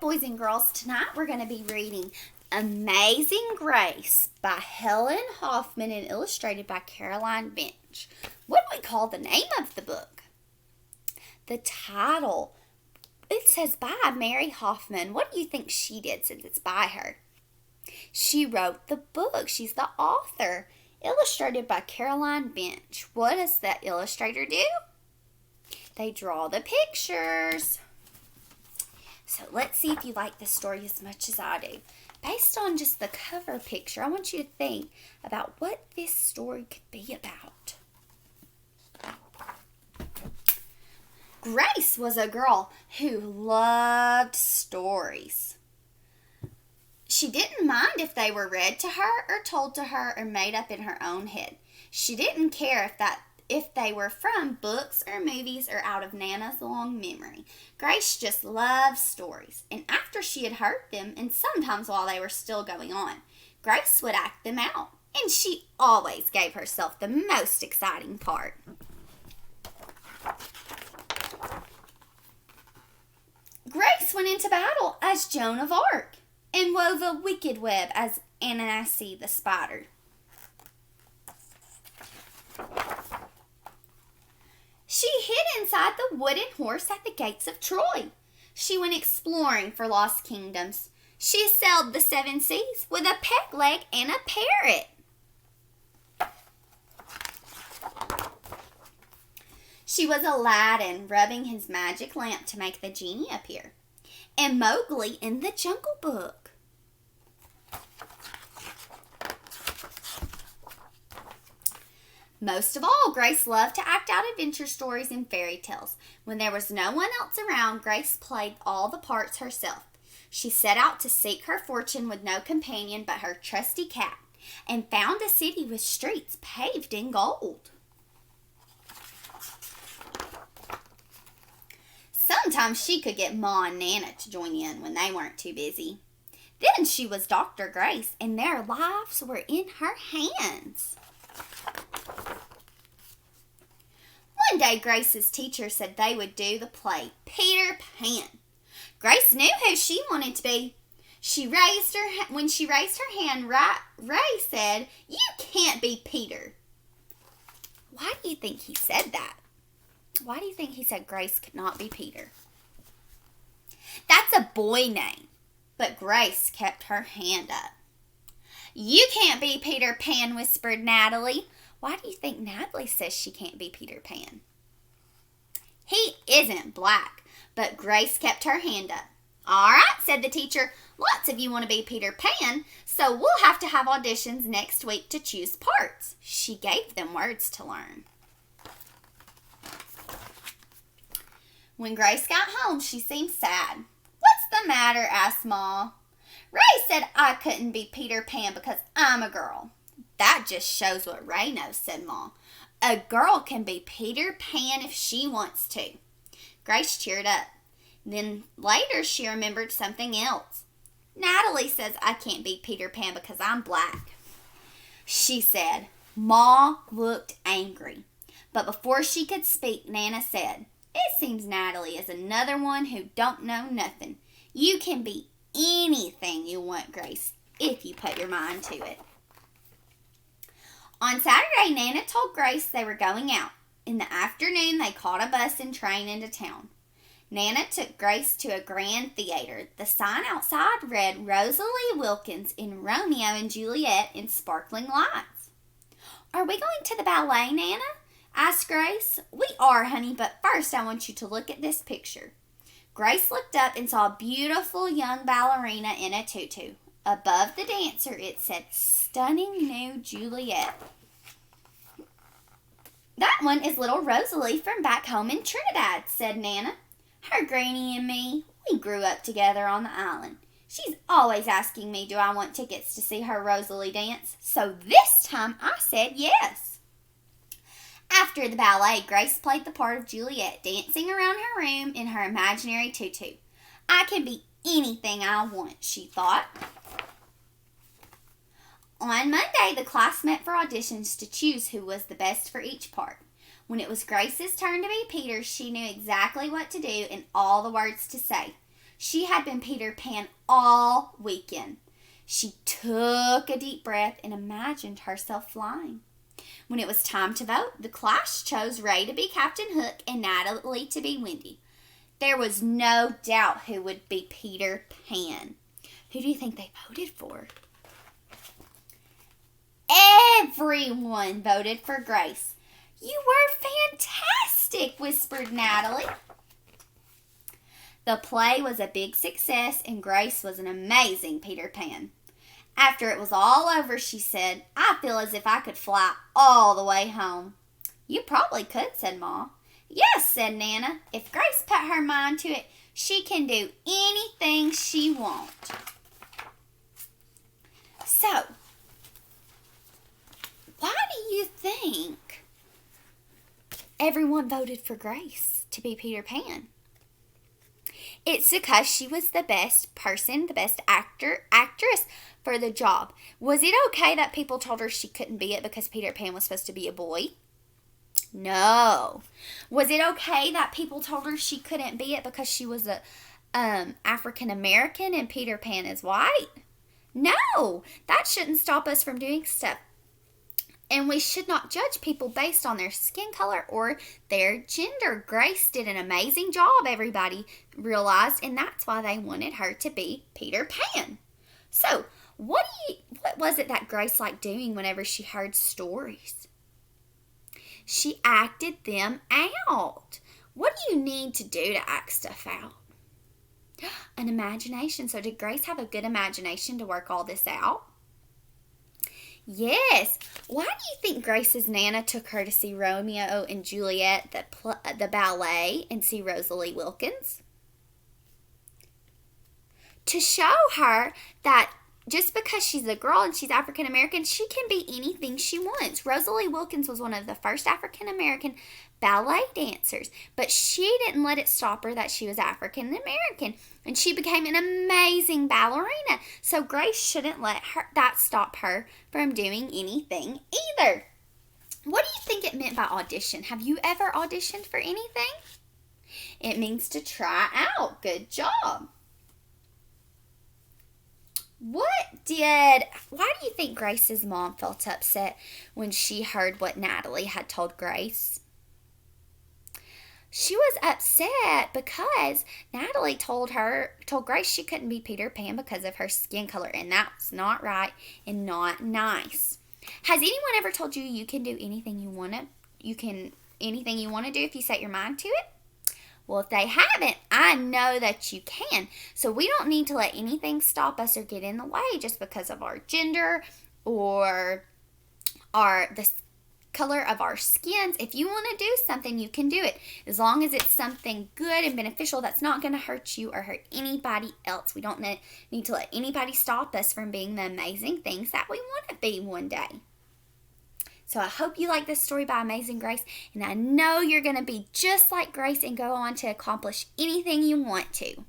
boys and girls, tonight we're going to be reading Amazing Grace by Helen Hoffman and illustrated by Caroline Bench. What do we call the name of the book? The title, it says by Mary Hoffman. What do you think she did since it's by her? She wrote the book. She's the author. Illustrated by Caroline Bench. What does that illustrator do? They draw the pictures. So let's see if you like this story as much as I do. Based on just the cover picture, I want you to think about what this story could be about. Grace was a girl who loved stories. She didn't mind if they were read to her or told to her or made up in her own head. She didn't care if they were from books or movies or out of Nana's long memory. Grace just loved stories, and after she had heard them, and sometimes while they were still going on, Grace would act them out, and she always gave herself the most exciting part. Grace went into battle as Joan of Arc and wove a wicked web as Anansi the spider. She hid inside the wooden horse at the gates of Troy. She went exploring for lost kingdoms. She sailed the 7 seas with a peg leg and a parrot. She was Aladdin rubbing his magic lamp to make the genie appear, and Mowgli in the Jungle Book. Most of all, Grace loved to act out adventure stories and fairy tales. When there was no one else around, Grace played all the parts herself. She set out to seek her fortune with no companion but her trusty cat, and found a city with streets paved in gold. Sometimes she could get Ma and Nana to join in when they weren't too busy. Then she was Dr. Grace, and their lives were in her hands. One day, Grace's teacher said they would do the play Peter Pan. Grace knew who she wanted to be. When she raised her hand, Ray said, "You can't be Peter." Why do you think he said that? Why do you think he said Grace could not be Peter? That's a boy name, but Grace kept her hand up. "You can't be Peter Pan," whispered Natalie. Why do you think Natalie says she can't be Peter Pan? "He isn't black," but Grace kept her hand up. "All right," said the teacher. "Lots of you want to be Peter Pan, so we'll have to have auditions next week to choose parts." She gave them words to learn. When Grace got home, she seemed sad. "What's the matter?" asked Ma. "Ray said I couldn't be Peter Pan because I'm a girl." "That just shows what Ray knows," said Ma. "A girl can be Peter Pan if she wants to." Grace cheered up. Then later she remembered something else. "Natalie says I can't be Peter Pan because I'm black," she said. Ma looked angry. But before she could speak, Nana said, "It seems Natalie is another one who don't know nothing. You can be anything you want, Grace, if you put your mind to it." On Saturday, Nana told Grace they were going out. In the afternoon, they caught a bus and train into town. Nana took Grace to a grand theater. The sign outside read Rosalie Wilkins in Romeo and Juliet in sparkling lights. "Are we going to the ballet, Nana?" asked Grace. "We are, honey, but first I want you to look at this picture." Grace looked up and saw a beautiful young ballerina in a tutu. Above the dancer, it said, "Stunning new Juliet." "That one is little Rosalie from back home in Trinidad," said Nana. "Her granny and me, we grew up together on the island. She's always asking me do I want tickets to see her Rosalie dance, so this time I said yes." After the ballet, Grace played the part of Juliet, dancing around her room in her imaginary tutu. "I can be anything I want," she thought. On Monday, the class met for auditions to choose who was the best for each part. When it was Grace's turn to be Peter, she knew exactly what to do and all the words to say. She had been Peter Pan all weekend. She took a deep breath and imagined herself flying. When it was time to vote, the class chose Ray to be Captain Hook and Natalie to be Wendy. There was no doubt who would be Peter Pan. Who do you think they voted for? Everyone voted for Grace. You were fantastic, whispered Natalie. The play was a big success and Grace was an amazing Peter Pan. After it was all over, she said, I feel as if I could fly all the way home. You probably could, said Ma. Yes, said Nana. If Grace put her mind to it, she can do anything she wants. So, why do you think everyone voted for Grace to be Peter Pan? It's because she was the best person, the best actress for the job. Was it okay that people told her she couldn't be it because Peter Pan was supposed to be a boy? No. Was it okay that people told her she couldn't be it because she was a African American and Peter Pan is white? No. That shouldn't stop us from doing stuff. And we should not judge people based on their skin color or their gender. Grace did an amazing job, everybody realized, and that's why they wanted her to be Peter Pan. So, what was it that Grace liked doing whenever she heard stories? She acted them out. What do you need to do to act stuff out? An imagination. So, did Grace have a good imagination to work all this out? Yes. Why do you think Grace's Nana took her to see Romeo and Juliet, the ballet, and see Rosalie Wilkins? To show her that just because she's a girl and she's African American, she can be anything she wants. Rosalie Wilkins was one of the first African American ballet dancers, but she didn't let it stop her that she was African American, and she became an amazing ballerina. So Grace shouldn't let that stop her from doing anything either. What do you think it meant by audition? Have you ever auditioned for anything? It means to try out. Good job. Why do you think Grace's mom felt upset when she heard what Natalie had told Grace? She was upset because Natalie told Grace she couldn't be Peter Pan because of her skin color, and that's not right and not nice. Has anyone ever told you you can do anything you want to? Anything you want to do if you set your mind to it? Well, if they haven't, I know that you can. So we don't need to let anything stop us or get in the way just because of our gender or the color of our skins. If you want to do something, you can do it. As long as it's something good and beneficial that's not going to hurt you or hurt anybody else. We don't need to let anybody stop us from being the amazing things that we want to be one day. So I hope you like this story by Amazing Grace, and I know you're going to be just like Grace and go on to accomplish anything you want to.